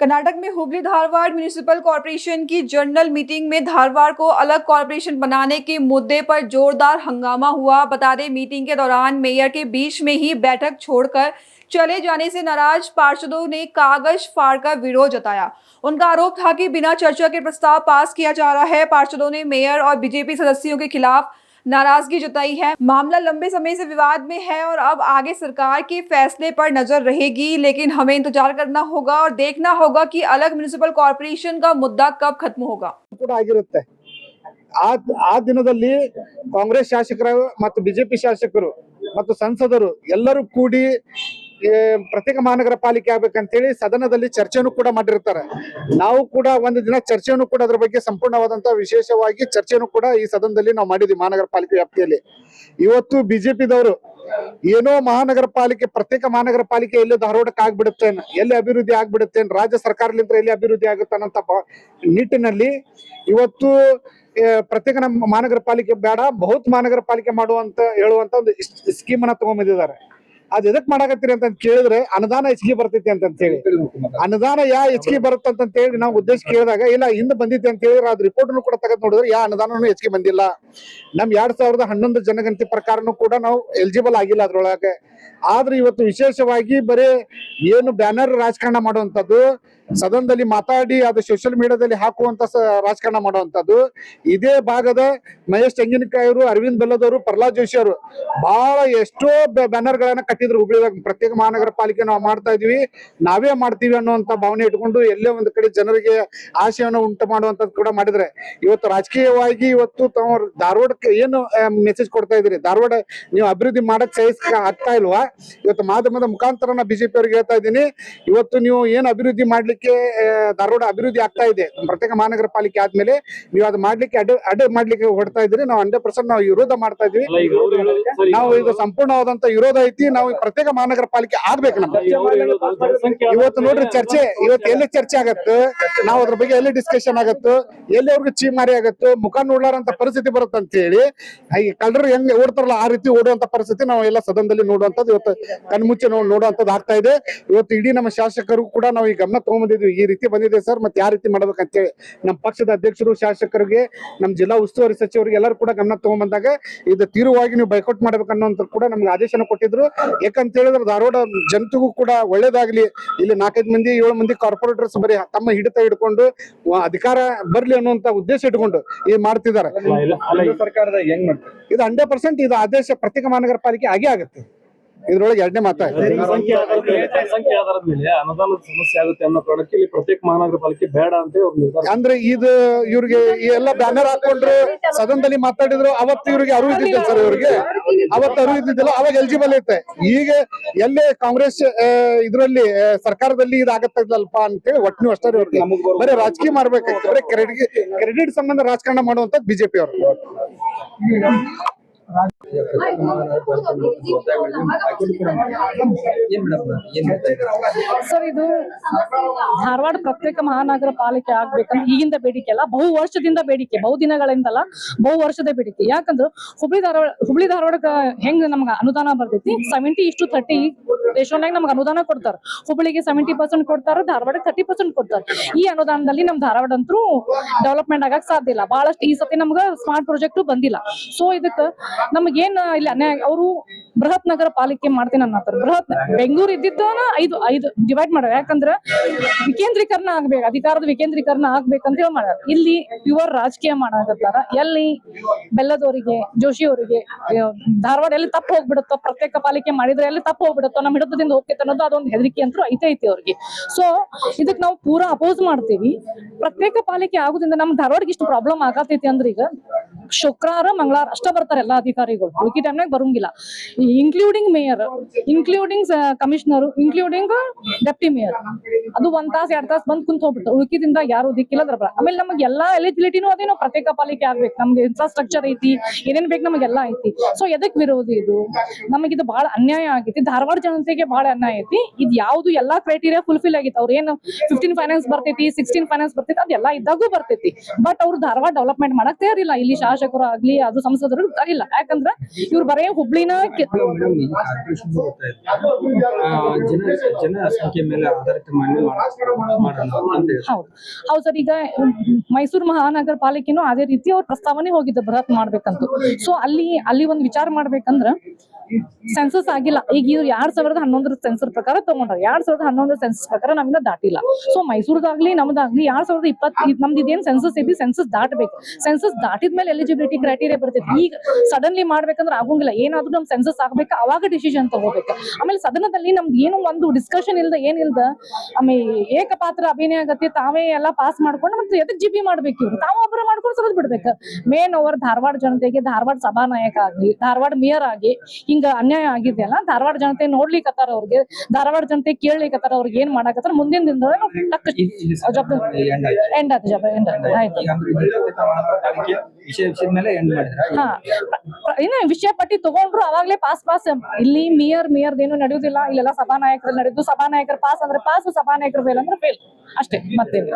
कर्नाटक में Hubli Dharwad municipal corporation की general meeting में धारवाड़ को अलग कॉर्पोरेशन बनाने के मुद्दे पर जोरदार हंगामा हुआ। बता दें, मीटिंग के दौरान मेयर के बीच में ही बैठक छोड़कर चले जाने से नाराज पार्षदों ने कागज फाड़कर विरोध जताया। उनका आरोप था कि बिना चर्चा के प्रस्ताव पास किया जा रहा है। पार्षदों ने मेयर और बीजेपी सदस्यों के खिलाफ नाराजगी जताई है। मामला लंबे समय से विवाद में है और अब आगे सरकार के फैसले पर नजर रहेगी, लेकिन हमें इंतजार करना होगा और देखना होगा कि अलग म्युनिसिपल कॉर्पोरेशन का मुद्दा कब खत्म होगा। ಕೂಡ ಆಗಿರುತ್ತೆ ಆ ದಿನದಲ್ಲಿ ಕಾಂಗ್ರೆಸ್ ಶಾಸಕರು ಮತ್ತು ಬಿಜೆಪಿ ಶಾಸಕರು ಮತ್ತು ಸಂಸದರು ಎಲ್ಲರೂ ಕೂಡಿ ಪ್ರತ್ಯೇಕ ಮಹಾನಗರ ಪಾಲಿಕೆ ಆಗ್ಬೇಕಂತ ಹೇಳಿ ಸದನದಲ್ಲಿ ಚರ್ಚೆಯನ್ನು ಕೂಡ ಮಾಡಿರ್ತಾರೆ. ನಾವು ಕೂಡ ಒಂದು ದಿನ ಚರ್ಚೆಯನ್ನು ಕೂಡ ಅದರ ಬಗ್ಗೆ ಸಂಪೂರ್ಣವಾದಂತಹ ವಿಶೇಷವಾಗಿ ಚರ್ಚೆಯನ್ನು ಕೂಡ ಈ ಸದನದಲ್ಲಿ ನಾವು ಮಾಡಿದ್ವಿ. ಮಹಾನಗರ ಪಾಲಿಕೆ ವ್ಯಾಪ್ತಿಯಲ್ಲಿ ಇವತ್ತು ಬಿಜೆಪಿದವರು ಏನೋ ಮಹಾನಗರ ಪಾಲಿಕೆ ಪ್ರತ್ಯೇಕ ಮಹಾನಗರ ಪಾಲಿಕೆ ಎಲ್ಲಿ ಧಾರವಾಡಕ್ಕೆ ಆಗ್ಬಿಡುತ್ತೇನೆ, ಎಲ್ಲಿ ಅಭಿವೃದ್ಧಿ ಆಗ್ಬಿಡುತ್ತೇನೆ, ರಾಜ್ಯ ಸರ್ಕಾರದಿಂದ ಎಲ್ಲಿ ಅಭಿವೃದ್ಧಿ ಆಗುತ್ತಾನಂತ ನಿಟ್ಟಿನಲ್ಲಿ ಇವತ್ತು ಪ್ರತ್ಯೇಕ ಮಹಾನಗರ ಪಾಲಿಕೆ ಬೇಡ, ಬಹುತ್ ಮಹಾನಗರ ಪಾಲಿಕೆ ಮಾಡುವಂತ ಹೇಳುವಂತ ಒಂದು ಸ್ಕೀಮ್ ಅನ್ನ ತಗೊಂಡ್ಬಂದಿದ್ದಾರೆ. ಅದ್ ಎದಕ್ ಮಾಡಾಕತ್ತೀರಿ ಅಂತ ಕೇಳಿದ್ರೆ ಅನುದಾನ ಹೆಚ್ಚಿಗೆ ಬರ್ತೈತಿ ಅಂತ ಹೇಳಿ, ಅನುದಾನ ಹೆಚ್ಚಿಗೆ ಬರುತ್ತಂತ ಹೇಳಿ ನಾವು ಉದ್ದೇಶ ಕೇಳಿದಾಗ ಇಲ್ಲ ಹಿಂದೆ ಬಂದಿತ್ತು ಅಂತ ಹೇಳಿದ್ರೆ ಅದ್ ರಿಪೋರ್ಟ್ ಕೂಡ ತೆಗೆದು ನೋಡಿದ್ರೆ ಅನುದಾನನು ಹೆಚ್ಚಿಗೆ ಬಂದಿಲ್ಲ. ನಮ್ 2011 ಜನಗಣತಿ ಪ್ರಕಾರನು ಕೂಡ ನಾವು ಎಲಿಜಿಬಲ್ ಆಗಿಲ್ಲ ಅದ್ರೊಳಗೆ. ಆದ್ರೆ ಇವತ್ತು ವಿಶೇಷವಾಗಿ ಬರೀ ಏನು ಬ್ಯಾನರ್ ರಾಜಕಾರಣ ಮಾಡುವಂತದ್ದು, ಸದನದಲ್ಲಿ ಮಾತಾಡಿ ಅದು ಸೋಷಿಯಲ್ ಮೀಡಿಯಾದಲ್ಲಿ ಹಾಕುವಂತ ರಾಜಕಾರಣ ಮಾಡುವಂತದ್ದು, ಇದೇ ಭಾಗದ ಮಹೇಶ್ ತೆಂಗಿನಕಾಯಿ ಅವರು, ಅರವಿಂದ್ ಬೆಲ್ಲದವರು, ಪ್ರಹ್ಲಾದ್ ಜೋಶಿ ಅವರು ಬಹಳ ಎಷ್ಟೋ ಬ್ಯಾನರ್ ಗಳನ್ನ ಕಟ್ಟಿದ್ರು. ಹುಬ್ಳಿದಾಗ ಪ್ರತ್ಯೇಕ ಮಹಾನಗರ ಪಾಲಿಕೆ ನಾವು ಮಾಡ್ತಾ ಇದೀವಿ, ನಾವೇ ಮಾಡ್ತೀವಿ ಅನ್ನುವಂತ ಭಾವನೆ ಇಟ್ಕೊಂಡು ಎಲ್ಲೇ ಒಂದು ಕಡೆ ಜನರಿಗೆ ಆಶೆಯನ್ನು ಉಂಟು ಮಾಡುವಂತದ್ದು ಕೂಡ ಮಾಡಿದ್ರೆ, ಇವತ್ತು ರಾಜಕೀಯವಾಗಿ ಇವತ್ತು ತಾವು ಧಾರವಾಡಕ್ಕೆ ಏನು ಮೆಸೇಜ್ ಕೊಡ್ತಾ ಇದ್ರಿ, ಧಾರವಾಡ ನೀವು ಅಭಿವೃದ್ಧಿ ಮಾಡಕ್ ಆಗ್ತಾ ಇಲ್ವಾ? ಇವತ್ತು ಮಾಧ್ಯಮದ ಮುಖಾಂತರ ನಾ ಬಿಜೆಪಿ ಅವ್ರಿಗೆ ಹೇಳ್ತಾ ಇದ್ದೀನಿ, ಇವತ್ತು ನೀವು ಏನು ಅಭಿವೃದ್ಧಿ ಮಾಡ್ಲಿಕ್ಕೆ ಧಾರವಾಡ ಅಭಿವೃದ್ಧಿ ಆಗ್ತಾ ಇದೆ ಪ್ರತ್ಯೇಕ ಮಹಾನಗರ ಪಾಲಿಕೆ ಆದ್ಮೇಲೆ ನೀವು ಅದು ಮಾಡ್ಲಿಕ್ಕೆ ಅಡ್ಡ ಮಾಡ್ಲಿಕ್ಕೆ ಹೊಡ್ತಾ ಇದ್ರಿ. ನಾವು 100% ನಾವು ವಿರೋಧ ಮಾಡ್ತಾ ಇದ್ವಿ. ನಾವು ಇದು ಸಂಪೂರ್ಣವಾದಂತ ವಿರೋಧ ಐತಿ. ನಾವು ಪ್ರತ್ಯೇಕ ಮಹಾನಗರ ಪಾಲಿಕೆ ಆಗ್ಬೇಕು. ನಮ್ಗೆ ಇವತ್ತು ನೋಡ್ರಿ ಚರ್ಚೆ, ಇವತ್ತು ಎಲ್ಲಿ ಚರ್ಚೆ ಆಗತ್ತು, ನಾವು ಅದ್ರ ಬಗ್ಗೆ ಎಲ್ಲಿ ಡಿಸ್ಕಷನ್ ಆಗತ್ತು, ಎಲ್ಲಿ ಅವ್ರಿಗೆ ಚೀಮಾರಿ ಆಗತ್ತು, ಮುಖ ನೋಡ್ಲಾರಂತ ಪರಿಸ್ಥಿತಿ ಬರುತ್ತೆ ಅಂತ ಹೇಳಿ ಈ ಕಳ್ಳರು ಹೆಂಗ್ ಓಡ್ತಾರಲ್ಲ ಆ ರೀತಿ ಓಡುವಂತ ಪರಿಸ್ಥಿತಿ ನಾವು ಎಲ್ಲ ಸದನದಲ್ಲಿ ನೋಡುವಂತದ್ದು ಇವತ್ತು ಕಣ್ಮುಚ್ಚೆ ನೋಡುವಂತದ್ದು ಆಗ್ತಾ ಇದೆ. ಇವತ್ತು ಇಡೀ ನಮ್ಮ ಶಾಸಕರು ಕೂಡ ನಾವು ಈ ಗಮನ ತಗೊಂಡ್ಬಂದಿದ್ವಿ, ಈ ರೀತಿ ಬಂದಿದೆ ಸರ್, ಮತ್ತೆ ಯಾವ ರೀತಿ ಮಾಡ್ಬೇಕಂತ ಹೇಳಿ ನಮ್ಮ ಪಕ್ಷದ ಅಧ್ಯಕ್ಷರು, ಶಾಸಕರಿಗೆ, ನಮ್ಮ ಜಿಲ್ಲಾ ಉಸ್ತುವಾರಿ ಸಚಿವರಿಗೆ ಎಲ್ಲರೂ ಕೂಡ ಗಮನ ತಗೊಂಡ್ಬಂದಾಗ ಇದು ತೀವ್ರವಾಗಿ ನೀವು ಬೈಕೌಟ್ ಮಾಡ್ಬೇಕನ್ನೋಂತ ಕೂಡ ನಮ್ಗೆ ಆದೇಶನ ಕೊಟ್ಟಿದ್ರು. ಯಾಕಂತ ಹೇಳಿದ್ರೆ ಧಾರವಾಡ ಜನತೆಗೂ ಕೂಡ ಒಳ್ಳೇದಾಗ್ಲಿ, ಇಲ್ಲಿ 4-5 ಮಂದಿ 7 ಮಂದಿ ಕಾರ್ಪೊರೇಟರ್ಸ್ ಬರೀ ತಮ್ಮ ಹಿಡಿತ ಹಿಡ್ಕೊಂಡು ಅಧಿಕಾರ ಬರ್ಲಿ ಅನ್ನುವಂತ ಉದ್ದೇಶ ಇಟ್ಕೊಂಡು ಇದು ಮಾಡ್ತಿದ್ದಾರೆ. ಸರ್ಕಾರದ ಹೆಂಗ್ ಮಾಡ್ತಾರೆ ಇದು 100% ಇದು ಆದೇಶ ಪ್ರತ್ಯೇಕ ಮಹಾನಗರ ಪಾಲಿಕೆ ಆಗೇ ಆಗುತ್ತೆ. ಇದ್ರೊಳಗೆ ಎರಡನೇ ಮಾತಾ ಸಂಖ್ಯೆ ಆಧಾರದ ಮೇಲೆ ಅನುದಾನದ ಸಮಸ್ಯೆ ಆಗುತ್ತೆ ಅನ್ನೋ ಕಾರಣಕ್ಕೆ ಇಲ್ಲಿ ಪ್ರತ್ಯೇಕ ಮಹಾನಗರ ಪಾಲಿಕೆ ಬೇಡ ಅಂತ ಅಂದ್ರೆ ಇದು ಇವ್ರಿಗೆ ಎಲ್ಲ ಬ್ಯಾನರ್ ಹಾಕೊಂಡ್ರು ಸದನದಲ್ಲಿ ಮಾತಾಡಿದ್ರು. ಅವತ್ತು ಇವ್ರಿಗೆ ಅರಿವು ಇದ್ದಿದ್ದಿಲ್ಲ ಸರ್, ಇವ್ರಿಗೆ ಅವತ್ತು ಅರಿವು ಇದ್ದಿದ್ದಿಲ್ಲ, ಅವಾಗ ಎಲಿಜಿಬಲ್ ಐತೆ. ಈಗ ಎಲ್ಲೇ ಕಾಂಗ್ರೆಸ್ ಇದ್ರಲ್ಲಿ ಸರ್ಕಾರದಲ್ಲಿ ಇದಾಗತ್ತಲ್ಪ ಅಂತೇಳಿ ಒಟ್ಟು ಅಷ್ಟೇ ಇವ್ರಿಗೆ ಬರೀ ರಾಜಕೀಯ ಮಾಡ್ಬೇಕಾಗ್ತದೆ. ಬರೀ ಕ್ರೆಡಿಟ್ ಸಂಬಂಧ ರಾಜಕಾರಣ ಮಾಡುವಂತದ್ದು ಬಿಜೆಪಿ ಅವರು. ಸರ್, ಇದು ಧಾರವಾಡ ಪ್ರತ್ಯೇಕ ಮಹಾನಗರ ಪಾಲಿಕೆ ಆಗ್ಬೇಕಂತ ಈಗಿಂದ ಬೇಡಿಕೆ ಅಲ್ಲ, ಬಹು ವರ್ಷದಿಂದ ಬೇಡಿಕೆ, ಬಹುದಿನಗಳಿಂದಲ್ಲ, ಬಹು ವರ್ಷದ ಬೇಡಿಕೆ. ಯಾಕಂದ್ರೆ ಹುಬ್ಳಿ ಧಾರವಾಡಕ್ಕೆ ಹೆಂಗ್ ನಮ್ಗೆ ಅನುದಾನ ಬರ್ತೈತಿ 70:30 ರೇಷನ್ಯಾಗ ನಮ್ಗೆ ಅನುದಾನ ಕೊಡ್ತಾರ. ಹುಬ್ಳಿಗೆ 70% ಕೊಡ್ತಾರ, ಧಾರವಾಡಕ್ಕೆ 30% ಕೊಡ್ತಾರ. ಈ ಅನುದಾನದಲ್ಲಿ ನಮ್ ಧಾರವಾಡ ಅಂತೂ ಡೆವಲಪ್ಮೆಂಟ್ ಆಗಕ್ ಸಾಧ್ಯ ಇಲ್ಲ. ಬಹಳಷ್ಟು ಈ ಸತಿ ನಮ್ಗ ಸ್ಮಾರ್ಟ್ ಪ್ರಾಜೆಕ್ಟ್ ಬಂದಿಲ್ಲ. ಸೊ ಇದಕ್ಕ ನಮಗೇನ್ ಇಲ್ಲ ಅವರು ಬೃಹತ್ ನಗರ ಪಾಲಿಕೆ ಮಾಡ್ತೀನಿ ಅನ್ನತ್ತಾರ. ಬೃಹತ್ ಬೆಂಗಳೂರು ಇದ್ದಿದ್ದನ 5 ಡಿವೈಡ್ ಮಾಡ್ಯಾರ. ಯಾಕಂದ್ರ ವಿಕೇಂದ್ರೀಕರಣ ಆಗ್ಬೇಕು, ಅಧಿಕಾರದ ವಿಕೇಂದ್ರೀಕರಣ ಆಗ್ಬೇಕಂತ ಹೇಳಿ ಮಾಡ್ಯಾರ. ಇಲ್ಲಿ ಪ್ಯೂರ್ ರಾಜಕೀಯ ಮಾಡಾಕತ್ತಾರ. ಎಲ್ಲಿ ಬೆಲ್ಲದವರಿಗೆ, ಜೋಶಿ ಅವರಿಗೆ ಧಾರವಾಡ ಎಲ್ಲಿ ತಪ್ಪು ಹೋಗ್ಬಿಡುತ್ತೋ, ಪ್ರತ್ಯೇಕ ಪಾಲಿಕೆ ಮಾಡಿದ್ರೆ ಎಲ್ಲಿ ತಪ್ಪು ಹೋಗ್ಬಿಡುತ್ತೋ, ನಮ್ಮ ಹಿಡಿತದಿಂದ ಹೋಗ್ತೈತೆ ಅನ್ನೋದು ಅದೊಂದು ಹೆದರಿಕೆ ಅಂತೂ ಐತಿ ಅವ್ರಿಗೆ. ಸೊ ಇದಕ್ ನಾವು ಪೂರಾ ಅಪೋಸ್ ಮಾಡ್ತೀವಿ. ಪ್ರತ್ಯೇಕ ಪಾಲಿಕೆ ಆಗೋದ್ರಿಂದ ನಮ್ ಧಾರವಾಡಕ್ಕೆ ಇಷ್ಟು ಪ್ರಾಬ್ಲಮ್ ಆಗತೈತಿ ಅಂದ್ರೆ ಈಗ ಶುಕ್ರವಾರ ಮಂಗಳವಾರ ಅಷ್ಟ ಬರ್ತಾರೆ ಎಲ್ಲಾ ಅಧಿಕಾರಿಗಳು, ಉಳಿಕೆ ಟೈಮ್ನಾಗ ಬರಂಗಿಲ್ಲ. Including mayor, including commissioner, including deputy mayor. ಅದು 1 ತಾಸು 2 ತಾಸು ಬಂದ್ ಕುಂತ ಹೋಗ್ಬಿಡ್ತಾರೆ. ಉಳ್ಕಿದಿಂದ ಯಾರು ದಿಕ್ಕಿಲ್ಲ. ಆಮೇಲೆ ನಮಗೆ ಎಲ್ಲಾ ಎಲಿಜಿಬಿಲಿಟಿನೂ ಅದೇನೋ ಪ್ರತ್ಯೇಕ ಪಾಲಿಕೆ ಆಗ್ಬೇಕು, ನಮ್ಗೆ ಇನ್ಫ್ರಾಸ್ಟ್ರಕ್ಚರ್ ಐತಿ, ಏನೇನ್ ಬೇಕು ನಮಗೆಲ್ಲಾ ಐತಿ. ಸೊ ಎದಕ್ ವಿರೋಧಿ ಇದು? ನಮಗಿದು ಬಹಳ ಅನ್ಯಾಯ ಆಗೈತಿ, ಧಾರವಾಡ ಜನತೆಗೆ ಬಹಳ ಅನ್ಯಾಯ ಐತಿ. ಇದು ಯಾವ್ದು ಎಲ್ಲಾ ಕ್ರೈಟೀರಿಯಾ ಫುಲ್ಫಿಲ್ ಆಗಿತ್ತು. ಅವ್ರ ಏನು 15 ಫೈನಾನ್ಸ್ ಬರ್ತೈತಿ, 16 ಫೈನಾನ್ಸ್ ಬರ್ತೈತಿ, ಅದೆಲ್ಲಾ ಇದ್ದಾಗೂ ಬರ್ತೈತಿ. ಬಟ್ ಅವ್ರು ಧಾರವಾಡ ಡೆವಲಪ್ಮೆಂಟ್ ಮಾಡಕ್ ತಯಾರಿಲ್ಲ. ಇಲ್ಲಿ ಶಾಸಕರು ಆಗ್ಲಿ, ಅದು ಸಂಸದರು ಇಲ್ಲ. ಯಾಕಂದ್ರ ಅಂದ್ರ ಇವ್ರು ಬರೇ ಹುಬ್ಳಿನ ಮೇಡಮ್ ಈ ಕಾರ್ಪೊರೇಷನ್ ಜನಸಂಖ್ಯೆ ಮೇಲೆ ಆಧಾರಿತ ಮಾಡೋಣ ಅಂತ ಹೇಳಿ. ಹೌದು ಸರ್. ಈಗ ಮೈಸೂರು ಮಹಾನಗರ ಪಾಲಿಕೆನೂ ಅದೇ ರೀತಿ ಅವ್ರ ಪ್ರಸ್ತಾವನೆ ಹೋಗಿದ್ದು ಬೃಹತ್ ಮಾಡ್ಬೇಕಂತ. ಸೊ ಅಲ್ಲಿ ಒಂದು ವಿಚಾರ ಮಾಡ್ಬೇಕಂದ್ರ ಸೆನ್ಸಸ್ ಆಗಿಲ್ಲ. ಈಗ ಇವ್ರು 2011 ಸೆನ್ಸಸ್ ಪ್ರಕಾರ ತಗೊಂಡ್ರ 2011 ಸೆನ್ಸಸ್ ಪ್ರಕಾರ ನಮ್ನ ದಾಟಿಲ್ಲ. ಸೊ ಮೈಸೂರದಾಗ್ಲಿ ನಮ್ದಾಗ್ಲಿ 2020 ನಮ್ದು ಇದೇನ್ ಸೆನ್ಸಸ್ ಐತಿ ಸೆನ್ಸಸ್ ದಾಟಬೇಕು. ಸೆನ್ಸಸ್ ದಾಟಿದ್ಮೇಲೆ ಎಲಿಜಿಬಿಲಿಟಿ ಕ್ರೈಟೀರಿಯಾ ಬರ್ತೈತಿ. ಈಗ ಸಡನ್ಲಿ ಮಾಡ್ಬೇಕಂದ್ರೆ ಆಗೋಂಗಿಲ್ಲ. ಏನಾದ್ರೂ ನಮ್ ಸೆನ್ಸಸ್ ಆಗ್ಬೇಕು, ಅವಾಗ ಡಿಸಿಷನ್ ತಗೋಬೇಕು. ಆಮೇಲೆ ಸದನದಲ್ಲಿ ನಮ್ದು ಏನು ಒಂದು ಡಿಸ್ಕಷನ್ ಇಲ್ದ ಏನಿಲ್ದ ಆಮೇಲೆ ಏಕಪಾತ್ರ ಅಭಿನಯ ಆಗತ್ತೆ. ತಾವೇ ಎಲ್ಲ ಪಾಸ್ ಮಾಡ್ಕೊಂಡು ಮತ್ತೆ ಎದಕ್ ಜಿಬಿ ಮಾಡ್ಬೇಕು. ಇವ್ರು ತಾವು ಒಬ್ಬರ ಮಾಡ್ಕೊಂಡು ಸರದ್ ಬಿಡ್ಬೇಕು. ಮೇನ್ ಓವರ್ ಧಾರವಾಡ ಜನತೆಗೆ ಧಾರವಾಡ ಸಭಾನಾಯಕ ಆಗ್ಲಿ, ಧಾರವಾಡ ಮೇಯರ್ ಆಗಿ ಹಿಂಗ ಅನ್ಯಾಯ ಆಗಿದೆಯಲ್ಲ, ಧಾರವಾಡ ಜನತೆ ನೋಡ್ಲಿಕ್ಕತ್ತಾರ, ಅವ್ರಿಗೆ ಧಾರವಾಡ ಜನತೆ ಕೇಳ್ಲಿಕ್ಕತ್ತಾರ, ಅವ್ರಿಗೆ ಏನ್ ಮಾಡಕತ್ತಾರ ಮುಂದಿನ ದಿನದೊಳಗೆ ಎಂಡ್ ಆಯ್ತು ಜಾಬ್ ಎಂಡ್ ಆಯ್ತು. ವಿಷಯದ ಮೇಲೆ ಎಂಡ್ ಮಾಡಿದ್ರ. ಏನ ವಿಷಯ ಪಟ್ಟಿ ತಗೊಂಡ್ರು ಅವಾಗ್ಲೇ ಪಾಸ್ ಇಲ್ಲಿ ಮೇಯರ್ದೇನು ನಡೆಯುದಿಲ್ಲ. ಇಲ್ಲೆಲ್ಲ ಸಭಾನಾಯಕರು ನಡೆದು ಸಭಾನಾಯಕರು ಪಾಸ್ ಅಂದ್ರೆ ಪಾಸ್, ಸಭಾನಾಯಕರು ಫೇಲ್ ಅಂದ್ರೆ ಫೇಲ್ ಅಷ್ಟೇ, ಮತ್ತೇನು.